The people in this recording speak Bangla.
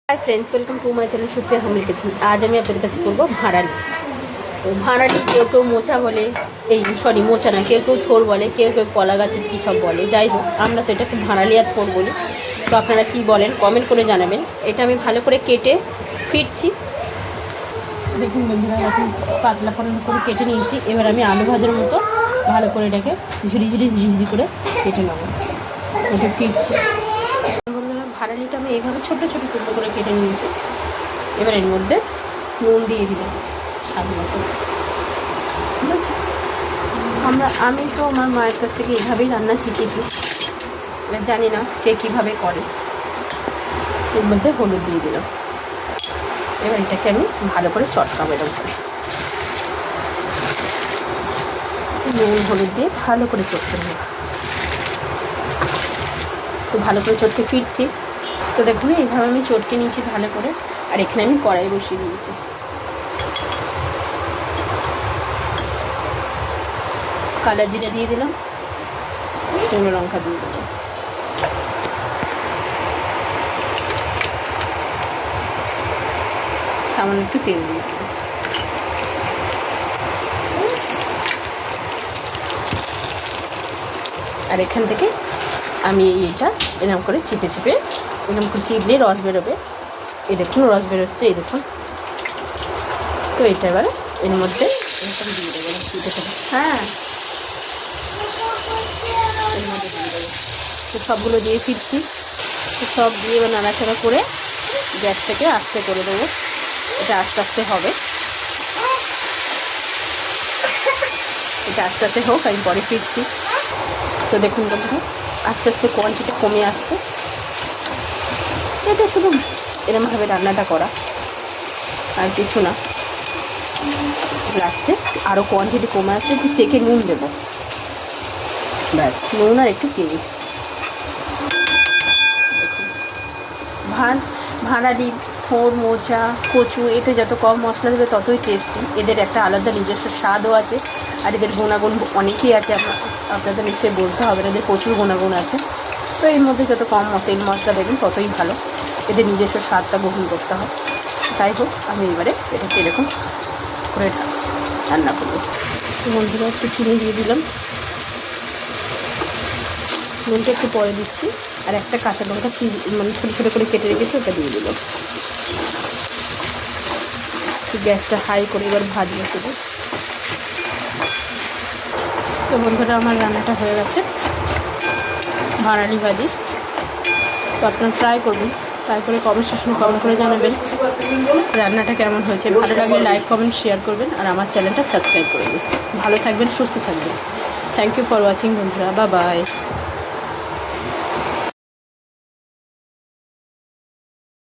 Hi friends, welcome to my channel Supriya homely kitchen. आज আমি আপনাদের কাছে করব ভাঁড়ালি। তো ভাঁড়ালি কেউ কেউ মোচা বলে, সরি মোচা না, কেউ কেউ থোর বলে, কেউ কেউ কলা গাছের কী সব বলে। যাই হোক, আমরা তো এটাকে ভাঁড়ালি আর থোর বলি। তো আপনারা কি বলেন কমেন্ট করে জানাবেন। এটা আমি ভালো করে কেটে ফিরছি। দেখুন বন্ধুরা, এখন পাতলা করে কেটে নিয়েছি। এবার আমি আলু ভাজার মতো ভালো করে এটাকে ঝিরি করে কেটে নেবো। এটা ফিরছি। ভাঁড়ালিটা আমি এইভাবে ছোটো ছোটো টুকরো করে কেটে নিয়েছি। এবার এর মধ্যে নুন দিয়ে দিলাম স্বাদ মতো। ঠিক আছে, আমি তো আমার মায়ের কাছ থেকে এইভাবেই রান্না শিখেছি। এবার জানি না কে কীভাবে করে। এর মধ্যে হলুদ দিয়ে দিলাম। এবার এটাকে আমি ভালো করে চটকাবো এরকম করে। নুন হলুদ দিয়ে ভালো করে চটকে নেব। তো ভালো করে চটকে ফিরছি। তো দেখুন এইভাবে আমি চটকে নিয়েছি ভালো করে। আর এখানে আমি কড়াই বসিয়ে দিয়েছি। কালো জিরা দিয়ে দিলাম, শুকনো লঙ্কা দিয়ে দিলাম, সামান্য একটু তেল দিয়ে দিলাম। আর এখান থেকে আমি এইটা এরকম করে চিপে এরকম করে চিপলে রস বেরোবে। এই দেখুন রস বেরোচ্ছে, এই দেখুন। তো এটা এবারে এর মধ্যে এরকম দিয়ে দেবো চিপে হ্যাঁ, এর মধ্যে দিয়ে দেবো। তো সবগুলো দিয়ে ফিরছি। তো সব দিয়ে এবার নাড়াচাড়া করে গ্যাসটাকে আস্তে করে দেবো। এটা আস্তে আস্তে হবে, এটা আস্তে আস্তে হোক, আমি পরে ফিরছি। তো দেখুন বন্ধুরা, আস্তে আস্তে কোয়ান্টিটি কমে আসছে। এটা শুধু এরমভাবে রান্নাটা করা, আর কিছু না। লাস্টে আরও কোয়ান্টিটি কমে আসছে, একটু চেখে নুন দেবো, ব্যাস। নুন আর একটু চিনি। দেখুন ভাঁড়ালি, থোর, মোচা, কচু, এতে যত কম মশলা দেবে ততই টেস্টি। এদের একটা আলাদা নিজস্ব স্বাদও আছে। আর এদের গুণাগুণ অনেকই আছে, আপনাদের নিশ্চয়ই বলতে হবে না, এদের প্রচুর গুণাগুণ আছে। তো এর মধ্যে যত কম তেল মশলা দেবেন ততই ভালো। এদের নিজস্ব স্বাদটা গ্রহণ করতে হয়। তাই হোক, আমি এবারে এটাকে এরকম করে রান্না করবো। বন্ধুরা, একটু চিনি দিয়ে দিলাম, নুনটা একটু পরে দিচ্ছি। আর একটা কাঁচা লঙ্কা মানে ছোটো ছোটো করে কেটে রেখেছি, ওটা দিয়ে দিলাম। গ্যাসটা হাই করে এবার ভাজবো শুধু। তো বন্ধুরা, আমার রান্নাটা হয়ে গেছে, ভাঁড়ালি ভাজি। তো আপনারা ট্রাই করবেন, ট্রাই করে কমেন্ট সেকশনে কমেন্ট করে জানাবেন রান্নাটা কেমন হয়েছে। ভালো লাগলে লাইক কমেন্ট শেয়ার করবেন, আর আমার চ্যানেলটা সাবস্ক্রাইব করবেন। ভালো থাকবেন, সুস্থ থাকবেন। থ্যাংক ইউ ফর ওয়াচিং বন্ধুরা, বাই বাই।